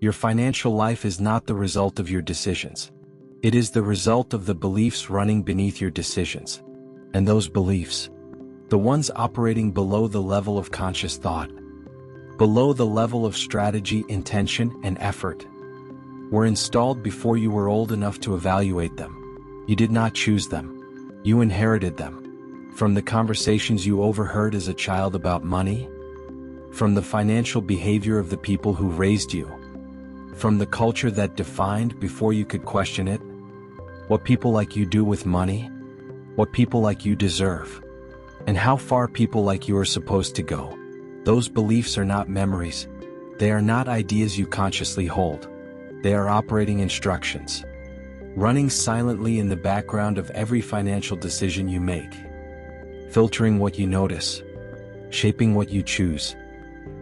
Your financial life is not the result of your decisions. It is the result of the beliefs running beneath your decisions. And those beliefs, the ones operating below the level of conscious thought, below the level of strategy, intention, and effort, were installed before you were old enough to evaluate them. You did not choose them. You inherited them. From the conversations you overheard as a child about money, from the financial behavior of the people who raised you, from the culture that defined before you could question it, what people like you do with money, what people like you deserve, and how far people like you are supposed to go. Those beliefs are not memories. They are not ideas you consciously hold. They are operating instructions, running silently in the background of every financial decision you make, filtering what you notice, shaping what you choose,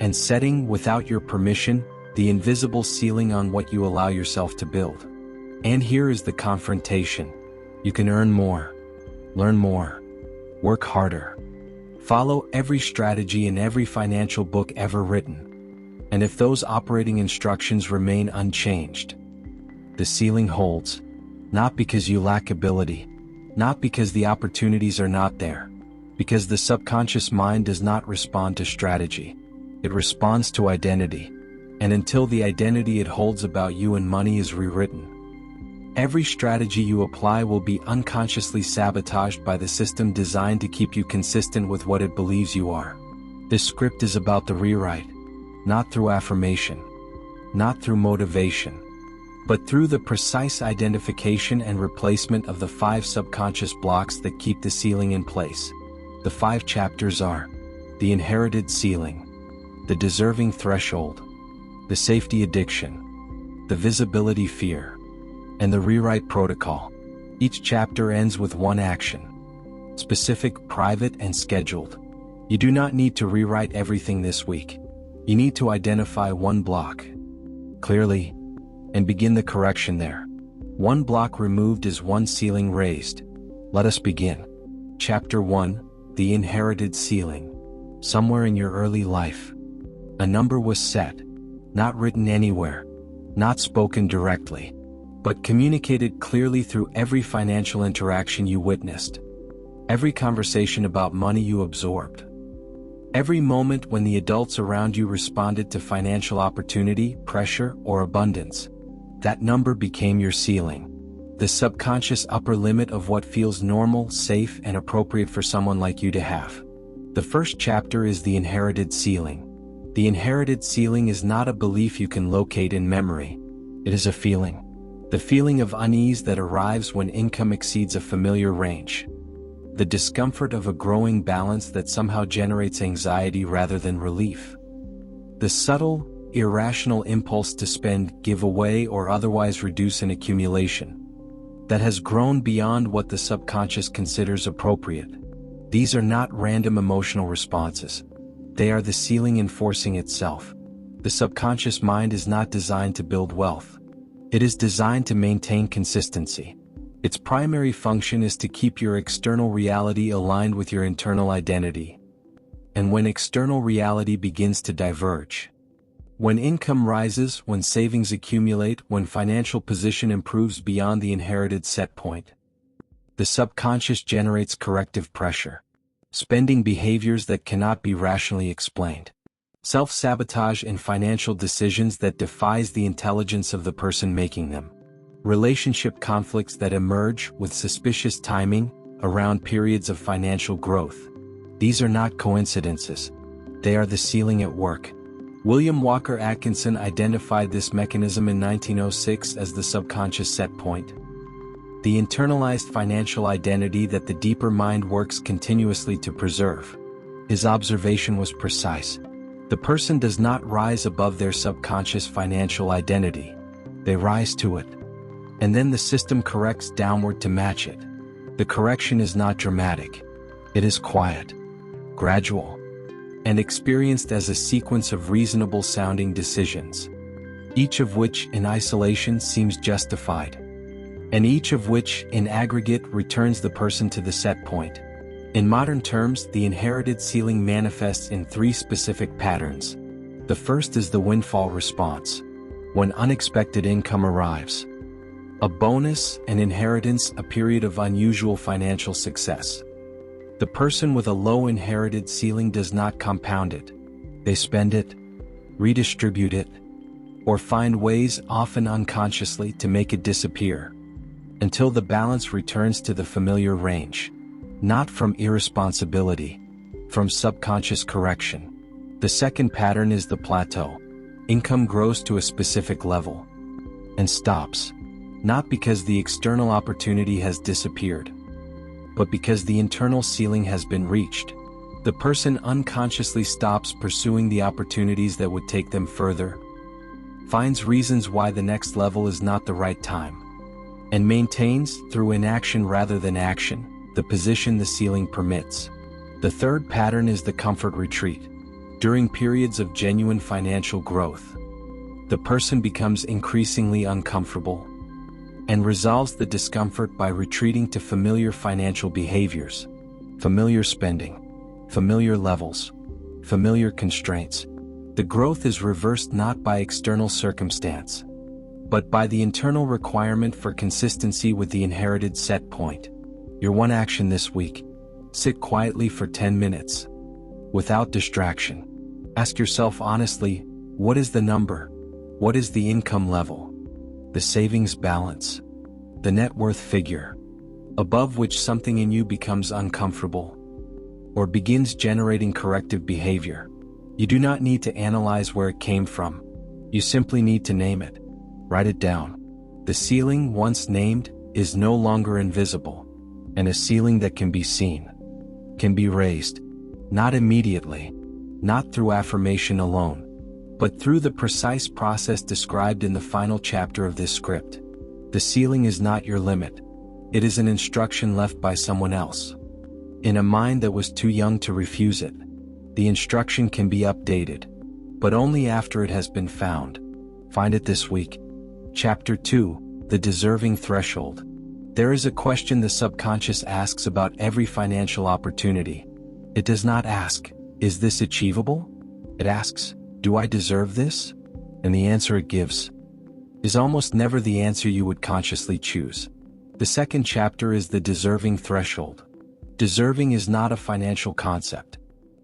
and setting, without your permission, the invisible ceiling on what you allow yourself to build. And here is the confrontation. You can earn more, learn more, work harder, follow every strategy in every financial book ever written. And if those operating instructions remain unchanged, the ceiling holds, not because you lack ability, not because the opportunities are not there, because the subconscious mind does not respond to strategy. It responds to identity. And until the identity it holds about you and money is rewritten, every strategy you apply will be unconsciously sabotaged by the system designed to keep you consistent with what it believes you are. This script is about the rewrite, not through affirmation, not through motivation, but through the precise identification and replacement of the 5 subconscious blocks that keep the ceiling in place. The 5 chapters are the inherited ceiling, the deserving threshold, the safety addiction, the visibility fear, and the rewrite protocol. Each chapter ends with one action, specific, private, and scheduled. You do not need to rewrite everything this week. You need to identify one block clearly and begin the correction there. One block removed is one ceiling raised. Let us begin. Chapter 1: The Inherited Ceiling. Somewhere in your early life, a number was set, not written anywhere, not spoken directly, but communicated clearly through every financial interaction you witnessed, every conversation about money you absorbed, every moment when the adults around you responded to financial opportunity, pressure, or abundance. That number became your ceiling, the subconscious upper limit of what feels normal, safe, and appropriate for someone like you to have. The first chapter is the inherited ceiling. The inherited ceiling is not a belief you can locate in memory. It is a feeling. The feeling of unease that arrives when income exceeds a familiar range. The discomfort of a growing balance that somehow generates anxiety rather than relief. The subtle, irrational impulse to spend, give away, or otherwise reduce an accumulation that has grown beyond what the subconscious considers appropriate. These are not random emotional responses. They are the ceiling enforcing itself. The subconscious mind is not designed to build wealth. It is designed to maintain consistency. Its primary function is to keep your external reality aligned with your internal identity. And when external reality begins to diverge, when income rises, when savings accumulate, when financial position improves beyond the inherited set point, the subconscious generates corrective pressure. Spending behaviors that cannot be rationally explained. Self-sabotage in financial decisions that defies the intelligence of the person making them. Relationship conflicts that emerge with suspicious timing around periods of financial growth. These are not coincidences. They are the ceiling at work. William Walker Atkinson identified this mechanism in 1906 as the subconscious set point. The internalized financial identity that the deeper mind works continuously to preserve. His observation was precise. The person does not rise above their subconscious financial identity. They rise to it. And then the system corrects downward to match it. The correction is not dramatic. It is quiet, gradual, and experienced as a sequence of reasonable-sounding decisions, each of which in isolation seems justified, and each of which in aggregate returns the person to the set point. In modern terms, the inherited ceiling manifests in 3 specific patterns. The first is the windfall response. when unexpected income arrives. A bonus, an inheritance, a period of unusual financial success. The person with a low inherited ceiling does not compound it. They spend it, redistribute it, or find ways, often unconsciously, to make it disappear, until the balance returns to the familiar range. Not from irresponsibility, from subconscious correction. The second pattern is the plateau. Income grows to a specific level and stops, not because the external opportunity has disappeared, but because the internal ceiling has been reached. The person unconsciously stops pursuing the opportunities that would take them further, finds reasons why the next level is not the right time, and maintains, through inaction rather than action, the position the ceiling permits. The third pattern is the comfort retreat. During periods of genuine financial growth, the person becomes increasingly uncomfortable and resolves the discomfort by retreating to familiar financial behaviors, familiar spending, familiar levels, familiar constraints. The growth is reversed not by external circumstance, but by the internal requirement for consistency with the inherited set point. Your one action this week: sit quietly for 10 minutes, without distraction. Ask yourself honestly, what is the number? What is the income level? The savings balance? The net worth figure, above which something in you becomes uncomfortable, or begins generating corrective behavior? You do not need to analyze where it came from. You simply need to name it. Write it down. The ceiling, once named, is no longer invisible, and a ceiling that can be seen, can be raised, not immediately, not through affirmation alone, but through the precise process described in the final chapter of this script. The ceiling is not your limit. It is an instruction left by someone else, in a mind that was too young to refuse it. The instruction can be updated, but only after it has been found. Find it this week. Chapter 2, The Deserving Threshold. There is a question the subconscious asks about every financial opportunity. It does not ask, is this achievable? It asks, do I deserve this? And the answer it gives is almost never the answer you would consciously choose. The second chapter is the deserving threshold. Deserving is not a financial concept.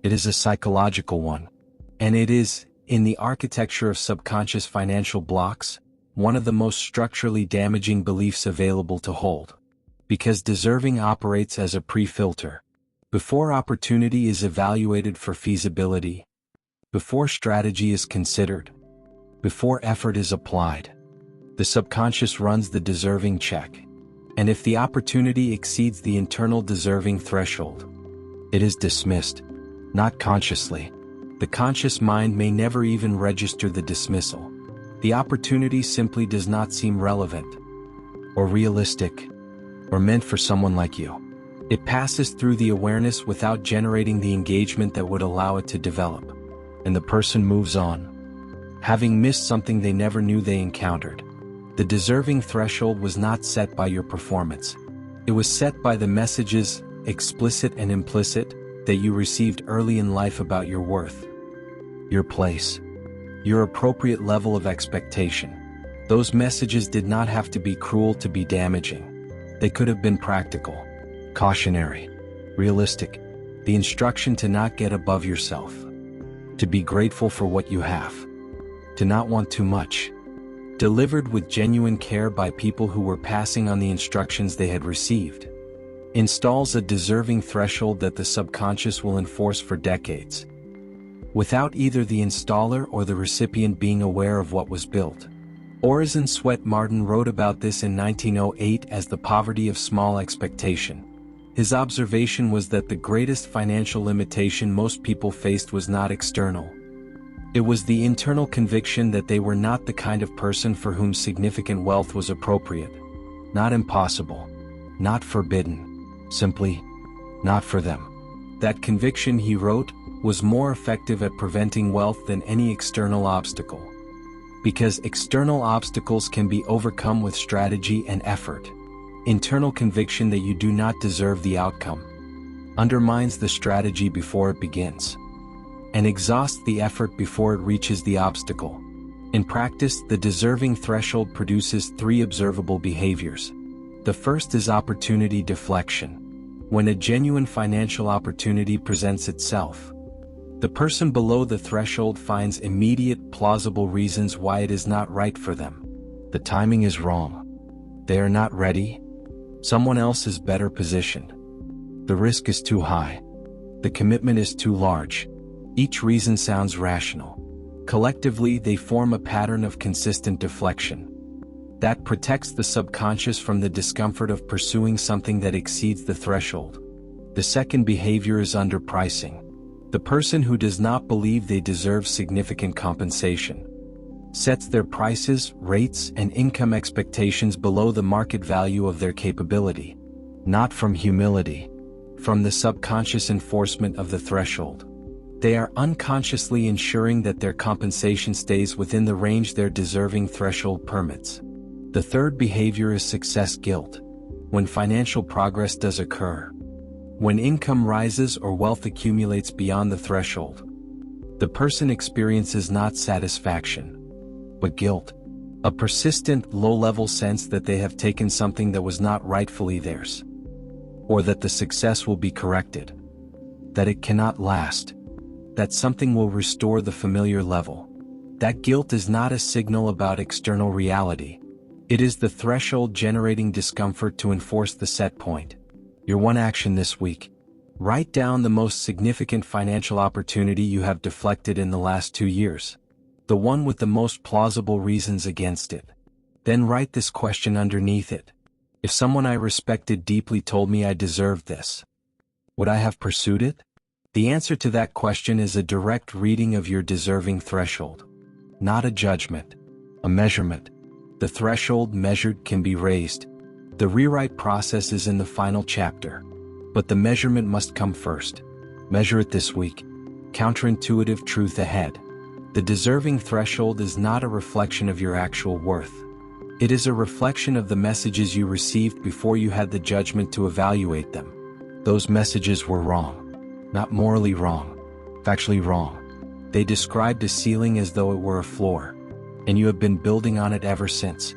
It is a psychological one. And it is, in the architecture of subconscious financial blocks, one of the most structurally damaging beliefs available to hold. Because deserving operates as a pre-filter. Before opportunity is evaluated for feasibility, before strategy is considered, before effort is applied, the subconscious runs the deserving check. And if the opportunity exceeds the internal deserving threshold, it is dismissed, not consciously. The conscious mind may never even register the dismissal. The opportunity simply does not seem relevant, or realistic, or meant for someone like you. It passes through the awareness without generating the engagement that would allow it to develop. And the person moves on, having missed something they never knew they encountered. The deserving threshold was not set by your performance. It was set by the messages, explicit and implicit, that you received early in life about your worth, your place, your appropriate level of expectation. Those messages did not have to be cruel to be damaging. They could have been practical, cautionary, realistic. The instruction to not get above yourself, to be grateful for what you have, to not want too much. Delivered with genuine care by people who were passing on the instructions they had received, installs a deserving threshold that the subconscious will enforce for decades, without either the installer or the recipient being aware of what was built. Orison Swett Martin wrote about this in 1908 as The Poverty of Small Expectation. His observation was that the greatest financial limitation most people faced was not external. It was the internal conviction that they were not the kind of person for whom significant wealth was appropriate, not impossible, not forbidden, simply not for them. That conviction, he wrote, was more effective at preventing wealth than any external obstacle. Because external obstacles can be overcome with strategy and effort, internal conviction that you do not deserve the outcome undermines the strategy before it begins, and exhausts the effort before it reaches the obstacle. In practice, the deserving threshold produces three observable behaviors. The first is opportunity deflection. When a genuine financial opportunity presents itself, the person below the threshold finds immediate, plausible reasons why it is not right for them. The timing is wrong. They are not ready. Someone else is better positioned. The risk is too high. The commitment is too large. Each reason sounds rational. Collectively, they form a pattern of consistent deflection that protects the subconscious from the discomfort of pursuing something that exceeds the threshold. The second behavior is underpricing. The person who does not believe they deserve significant compensation sets their prices, rates, and income expectations below the market value of their capability, not from humility, from the subconscious enforcement of the threshold. They are unconsciously ensuring that their compensation stays within the range their deserving threshold permits. The third behavior is success guilt. When financial progress does occur, when income rises or wealth accumulates beyond the threshold, the person experiences not satisfaction, but guilt, a persistent, low-level sense that they have taken something that was not rightfully theirs, or that the success will be corrected, that it cannot last, that something will restore the familiar level. That guilt is not a signal about external reality. It is the threshold generating discomfort to enforce the set point. Your one action this week: write down the most significant financial opportunity you have deflected in the last 2 years. The one with the most plausible reasons against it. Then write this question underneath it: if someone I respected deeply told me I deserved this, would I have pursued it? The answer to that question is a direct reading of your deserving threshold. Not a judgment, a measurement. The threshold measured can be raised. The rewrite process is in the final chapter. But the measurement must come first. Measure it this week. Counterintuitive truth ahead. The deserving threshold is not a reflection of your actual worth. It is a reflection of the messages you received before you had the judgment to evaluate them. Those messages were wrong. Not morally wrong, factually wrong. They described a ceiling as though it were a floor, and you have been building on it ever since.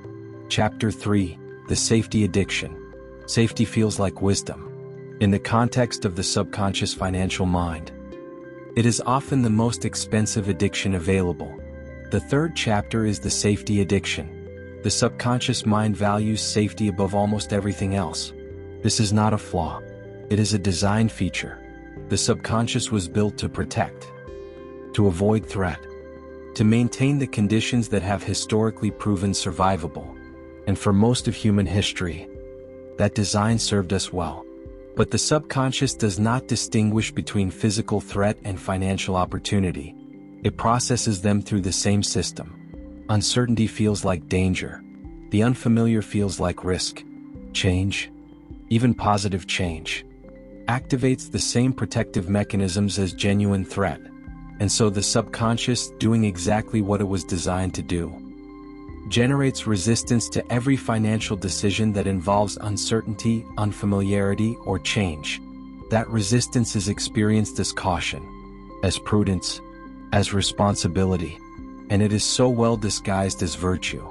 Chapter 3: The Safety Addiction. Safety feels like wisdom. In the context of the subconscious financial mind, it is often the most expensive addiction available. The third chapter is the safety addiction. The subconscious mind values safety above almost everything else. This is not a flaw. It is a design feature. The subconscious was built to protect, to avoid threat, to maintain the conditions that have historically proven survivable. And for most of human history, that design served us well. But the subconscious does not distinguish between physical threat and financial opportunity. It processes them through the same system. Uncertainty feels like danger. The unfamiliar feels like risk. Change, even positive change, activates the same protective mechanisms as genuine threat. And so the subconscious, doing exactly what it was designed to do, generates resistance to every financial decision that involves uncertainty, unfamiliarity, or change. That resistance is experienced as caution, as prudence, as responsibility, and it is so well disguised as virtue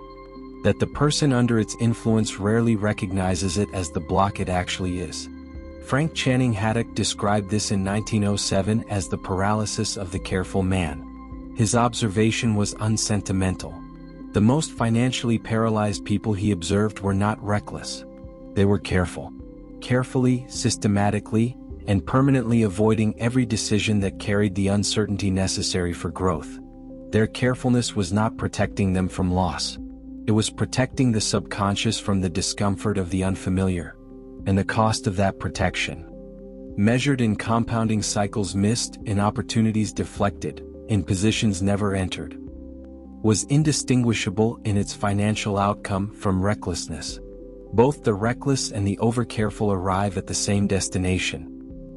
that the person under its influence rarely recognizes it as the block it actually is. Frank Channing Haddock described this in 1907 as the paralysis of the careful man. His observation was unsentimental. The most financially paralyzed people he observed were not reckless. They were careful. Carefully, systematically, and permanently avoiding every decision that carried the uncertainty necessary for growth. Their carefulness was not protecting them from loss. It was protecting the subconscious from the discomfort of the unfamiliar. And the cost of that protection, measured in compounding cycles missed, in opportunities deflected, in positions never entered, was indistinguishable in its financial outcome from recklessness. Both the reckless and the overcareful arrive at the same destination,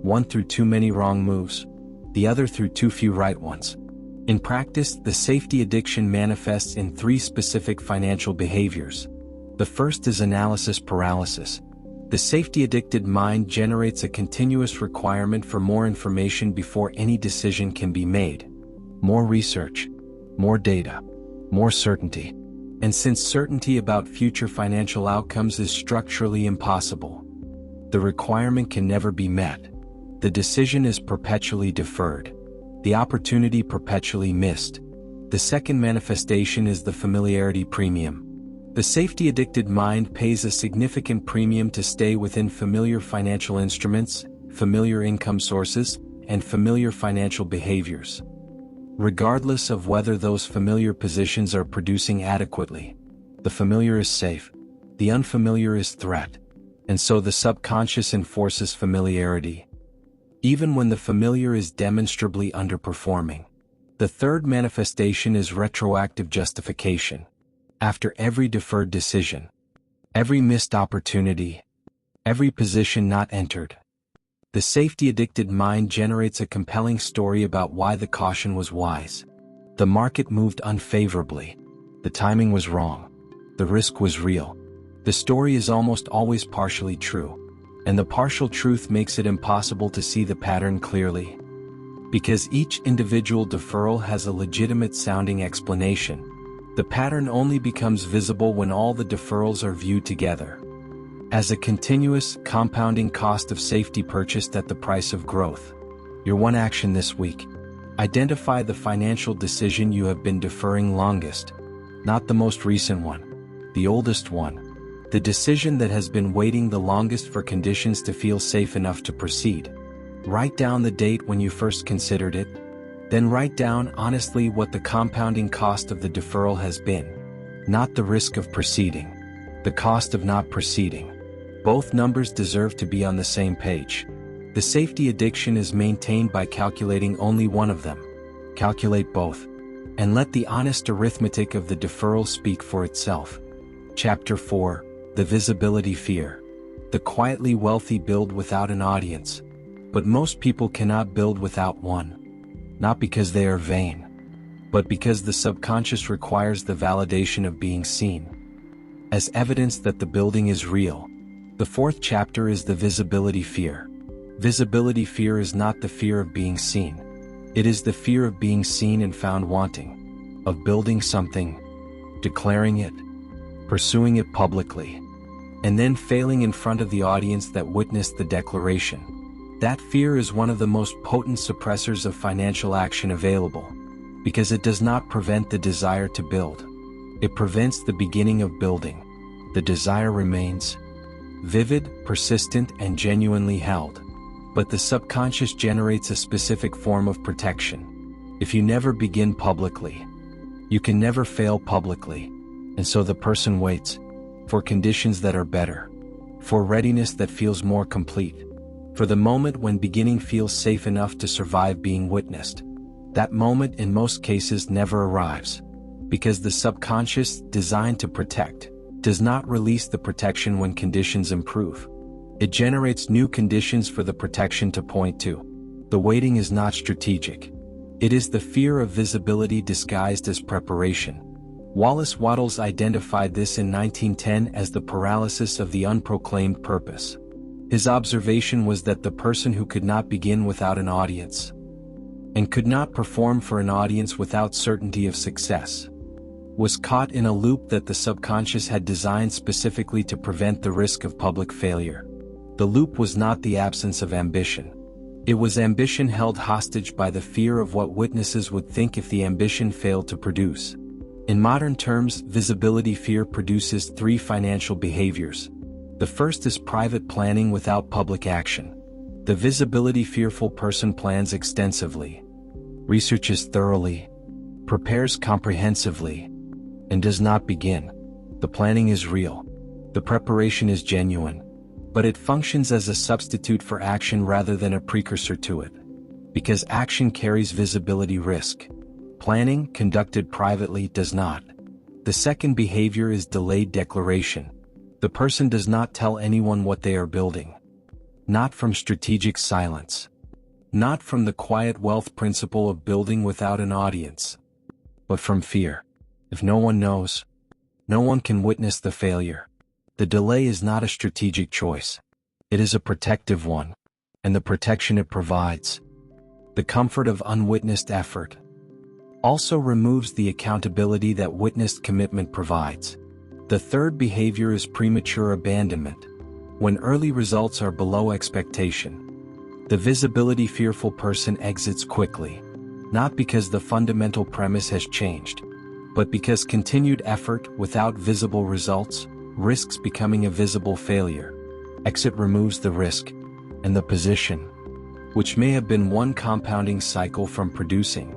one through too many wrong moves, the other through too few right ones. In practice, the safety addiction manifests in 3 specific financial behaviors. The first is analysis paralysis. The safety-addicted mind generates a continuous requirement for more information before any decision can be made. More research, more data, more certainty. And since certainty about future financial outcomes is structurally impossible, the requirement can never be met. The decision is perpetually deferred, the opportunity perpetually missed. The second manifestation is the familiarity premium. The safety-addicted mind pays a significant premium to stay within familiar financial instruments, familiar income sources, and familiar financial behaviors, regardless of whether those familiar positions are producing adequately. The familiar is safe, the unfamiliar is threat, and so the subconscious enforces familiarity, even when the familiar is demonstrably underperforming. The third manifestation is retroactive justification. After every deferred decision, every missed opportunity, every position not entered, the safety-addicted mind generates a compelling story about why the caution was wise. The market moved unfavorably. The timing was wrong. The risk was real. The story is almost always partially true, and the partial truth makes it impossible to see the pattern clearly. Because each individual deferral has a legitimate-sounding explanation, the pattern only becomes visible when all the deferrals are viewed together as a continuous, compounding cost of safety purchased at the price of growth. Your one action this week: identify the financial decision you have been deferring longest, not the most recent one, the oldest one, the decision that has been waiting the longest for conditions to feel safe enough to proceed. Write down the date when you first considered it. Then write down honestly what the compounding cost of the deferral has been, not the risk of proceeding, the cost of not proceeding. Both numbers deserve to be on the same page. The safety addiction is maintained by calculating only one of them. Calculate both, and let the honest arithmetic of the deferral speak for itself. Chapter 4: The Visibility Fear. The quietly wealthy build without an audience, but most people cannot build without one. Not because they are vain, but because the subconscious requires the validation of being seen as evidence that the building is real. The fourth chapter is the visibility fear. Visibility fear is not the fear of being seen. It is the fear of being seen and found wanting, of building something, declaring it, pursuing it publicly, and then failing in front of the audience that witnessed the declaration. That fear is one of the most potent suppressors of financial action available, because it does not prevent the desire to build. It prevents the beginning of building. The desire remains vivid, persistent, and genuinely held. But the subconscious generates a specific form of protection. If you never begin publicly, you can never fail publicly, and so the person waits for conditions that are better, for readiness that feels more complete, for the moment when beginning feels safe enough to survive being witnessed. That moment in most cases never arrives, because the subconscious, designed to protect, does not release the protection when conditions improve. It generates new conditions for the protection to point to. The waiting is not strategic. It is the fear of visibility disguised as preparation. Wallace Wattles identified this in 1910 as the paralysis of the unproclaimed purpose. His observation was that the person who could not begin without an audience, and could not perform for an audience without certainty of success, was caught in a loop that the subconscious had designed specifically to prevent the risk of public failure. The loop was not the absence of ambition. It was ambition held hostage by the fear of what witnesses would think if the ambition failed to produce. In modern terms, visibility fear produces three financial behaviors. The first is private planning without public action. The visibility fearful person plans extensively, researches thoroughly, prepares comprehensively, and does not begin. The planning is real. The preparation is genuine, but it functions as a substitute for action rather than a precursor to it. Because action carries visibility risk, planning, conducted privately, does not. The second behavior is delayed declaration. The person does not tell anyone what they are building. Not from strategic silence. Not from the quiet wealth principle of building without an audience, but from fear. If no one knows, no one can witness the failure. The delay is not a strategic choice. It is a protective one, and the protection it provides, the comfort of unwitnessed effort, also removes the accountability that witnessed commitment provides. The third behavior is premature abandonment. When early results are below expectation, the visibility fearful person exits quickly, not because the fundamental premise has changed, but because continued effort without visible results risks becoming a visible failure. Exit removes the risk, and the position, which may have been one compounding cycle from producing,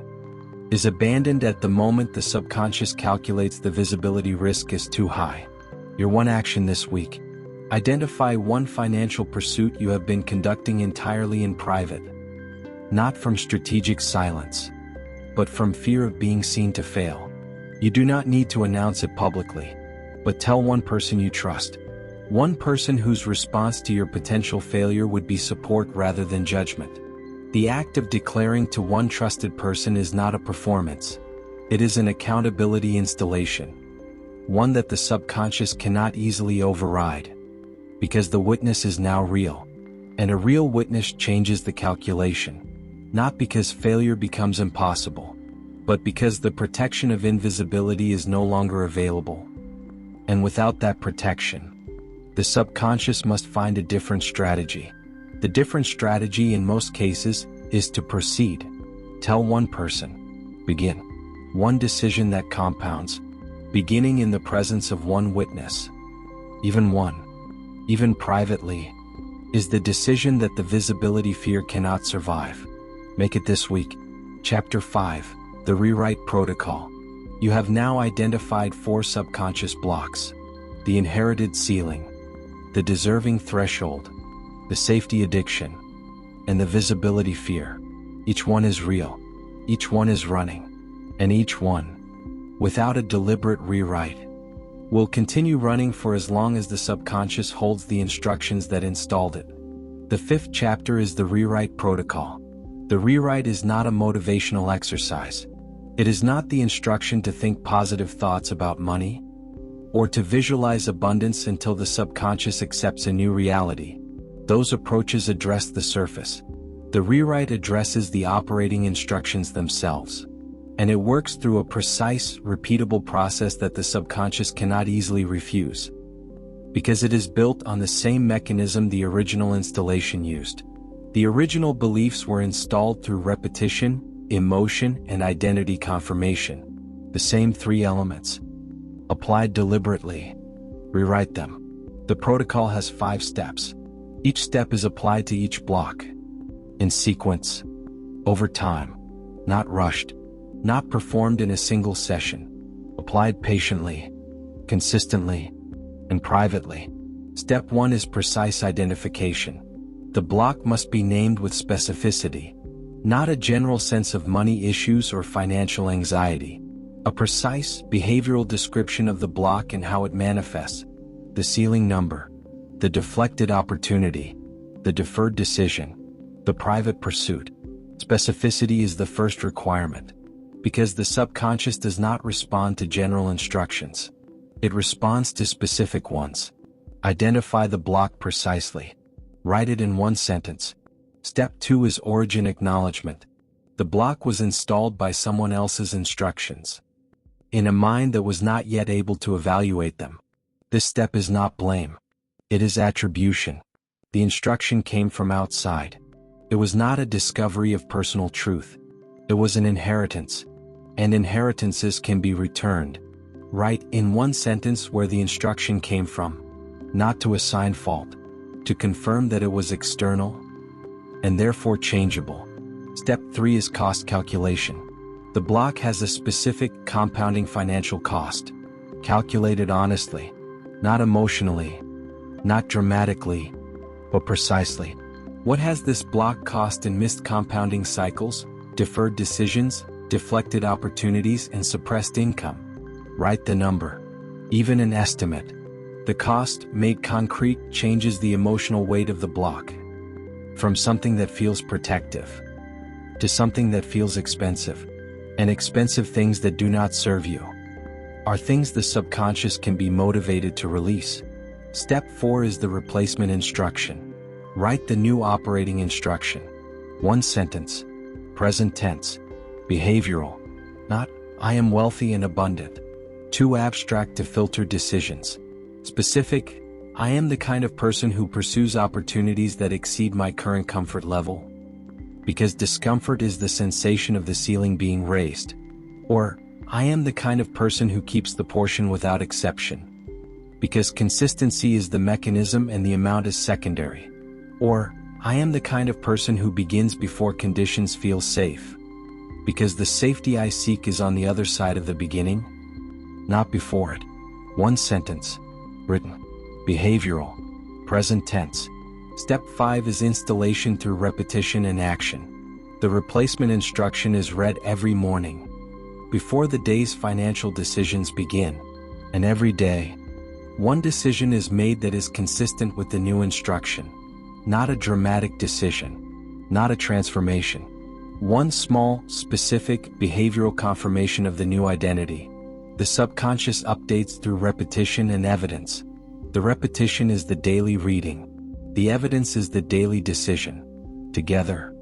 is abandoned at the moment the subconscious calculates the visibility risk is too high. Your one action this week: identify one financial pursuit you have been conducting entirely in private, not from strategic silence, but from fear of being seen to fail. You do not need to announce it publicly, but tell one person you trust. One person whose response to your potential failure would be support rather than judgment. The act of declaring to one trusted person is not a performance. It is an accountability installation, one that the subconscious cannot easily override, because the witness is now real, and a real witness changes the calculation, not because failure becomes impossible, but because the protection of invisibility is no longer available. And without that protection, the subconscious must find a different strategy. The different strategy in most cases is to proceed. Tell one person. Begin. One decision that compounds, beginning in the presence of one witness. Even one, even privately, is the decision that the visibility fear cannot survive. Make it this week. Chapter 5, The Rewrite Protocol. You have now identified 4 subconscious blocks: the inherited ceiling, the deserving threshold, the safety addiction, and the visibility fear. Each one is real, each one is running, and each one, without a deliberate rewrite, will continue running for as long as the subconscious holds the instructions that installed it. The 5th chapter is the Rewrite Protocol. The rewrite is not a motivational exercise. It is not the instruction to think positive thoughts about money, or to visualize abundance until the subconscious accepts a new reality. Those approaches address the surface. The rewrite addresses the operating instructions themselves, and it works through a precise, repeatable process that the subconscious cannot easily refuse, because it is built on the same mechanism the original installation used. The original beliefs were installed through repetition, emotion, and identity confirmation. The same 3 elements. Applied deliberately. Rewrite them. The protocol has 5 steps. Each step is applied to each block, in sequence, over time, not rushed, not performed in a single session. Applied patiently, consistently, and privately. Step 1 is precise identification. The block must be named with specificity, not a general sense of money issues or financial anxiety. A precise, behavioral description of the block and how it manifests. The ceiling number, the deflected opportunity, the deferred decision, the private pursuit. Specificity is the first requirement, because the subconscious does not respond to general instructions. It responds to specific ones. Identify the block precisely. Write it in one sentence. Step 2 is origin acknowledgement. The block was installed by someone else's instructions, in a mind that was not yet able to evaluate them. This step is not blame. It is attribution. The instruction came from outside. It was not a discovery of personal truth. It was an inheritance, and inheritances can be returned. Write in one sentence where the instruction came from, not to assign fault, to confirm that it was external, and therefore changeable. Step 3 is cost calculation. The block has a specific compounding financial cost, calculated honestly, not emotionally, not dramatically, but precisely. What has this block cost in missed compounding cycles, deferred decisions, deflected opportunities, and suppressed income? Write the number, even an estimate. The cost, made concrete, changes the emotional weight of the block, from something that feels protective to something that feels expensive. And expensive things that do not serve you are things the subconscious can be motivated to release. Step 4 is the replacement instruction. Write the new operating instruction. One sentence, present tense, behavioral, Not, I am wealthy and abundant. Too abstract to filter decisions. Specific, I am the kind of person who pursues opportunities that exceed my current comfort level. Because discomfort is the sensation of the ceiling being raised. Or, I am the kind of person who keeps the portion without exception. Because consistency is the mechanism and the amount is secondary. Or, I am the kind of person who begins before conditions feel safe. Because the safety I seek is on the other side of the beginning, not before it. One sentence. Written. Behavioral. Present tense. Step 5 is installation through repetition and action. The replacement instruction is read every morning, before the day's financial decisions begin. And every day, one decision is made that is consistent with the new instruction. Not a dramatic decision. Not a transformation. One small, specific, behavioral confirmation of the new identity. The subconscious updates through repetition and evidence. The repetition is the daily reading. The evidence is the daily decision. Together,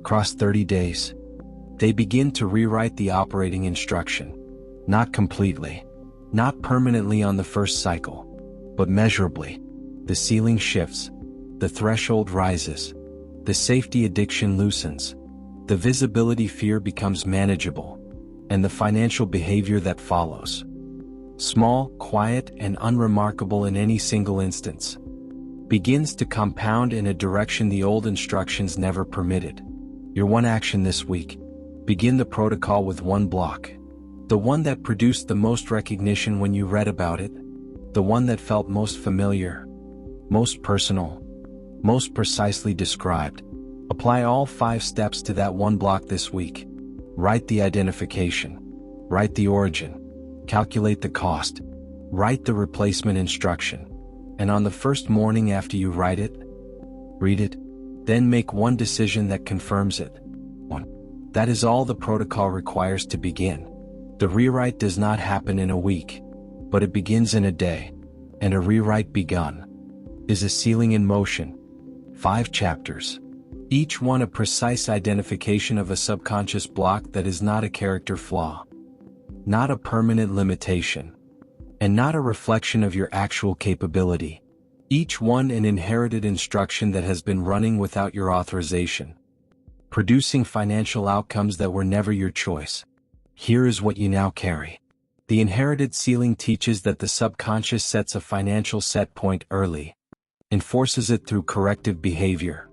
across 30 days, they begin to rewrite the operating instruction. Not completely. Not permanently on the first cycle, but measurably. The ceiling shifts. The threshold rises. The safety addiction loosens. The visibility fear becomes manageable. And the financial behavior that follows. Small, quiet, and unremarkable in any single instance, begins to compound in a direction the old instructions never permitted. Your one action this week. Begin the protocol with one block. The one that produced the most recognition when you read about it. The one that felt most familiar, most personal, most precisely described. Apply all 5 steps to that one block this week. Write the identification. Write the origin. Calculate the cost. Write the replacement instruction. And on the first morning after you write it, read it, then make one decision that confirms it. 1. That is all the protocol requires to begin. The rewrite does not happen in a week, but it begins in a day. And a rewrite begun is a ceiling in motion. 5 chapters. Each one a precise identification of a subconscious block that is not a character flaw, not a permanent limitation, and not a reflection of your actual capability. Each one an inherited instruction that has been running without your authorization, producing financial outcomes that were never your choice. Here is what you now carry. The inherited ceiling teaches that the subconscious sets a financial set point early, enforces it through corrective behavior,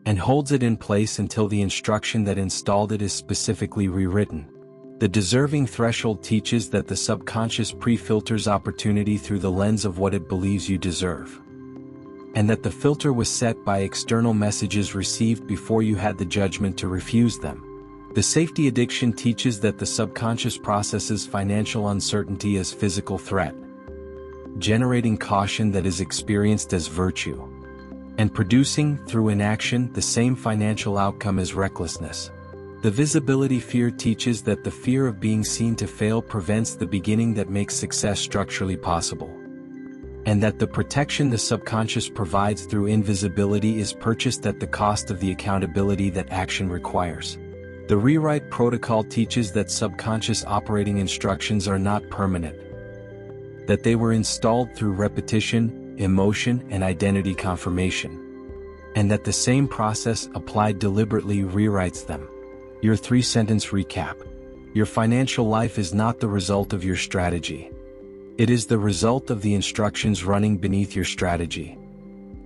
and holds it in place until the instruction that installed it is specifically rewritten. The deserving threshold teaches that the subconscious pre-filters opportunity through the lens of what it believes you deserve, and that the filter was set by external messages received before you had the judgment to refuse them. The safety addiction teaches that the subconscious processes financial uncertainty as physical threat, generating caution that is experienced as virtue, and producing, through inaction, the same financial outcome as recklessness. The visibility fear teaches that the fear of being seen to fail prevents the beginning that makes success structurally possible, and that the protection the subconscious provides through invisibility is purchased at the cost of the accountability that action requires. The rewrite protocol teaches that subconscious operating instructions are not permanent, that they were installed through repetition, emotion, and identity confirmation, and that the same process applied deliberately rewrites them. Your 3-sentence recap. Your financial life is not the result of your strategy. It is the result of the instructions running beneath your strategy.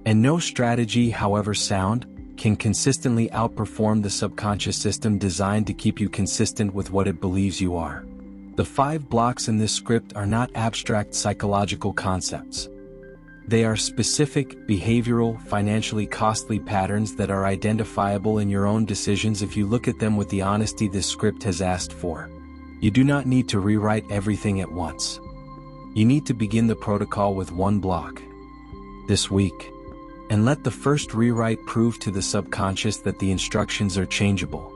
And no strategy, however sound, can consistently outperform the subconscious system designed to keep you consistent with what it believes you are. The 5 blocks in this script are not abstract psychological concepts. They are specific, behavioral, financially costly patterns that are identifiable in your own decisions if you look at them with the honesty this script has asked for. You do not need to rewrite everything at once. You need to begin the protocol with one block this week, and let the first rewrite prove to the subconscious that the instructions are changeable.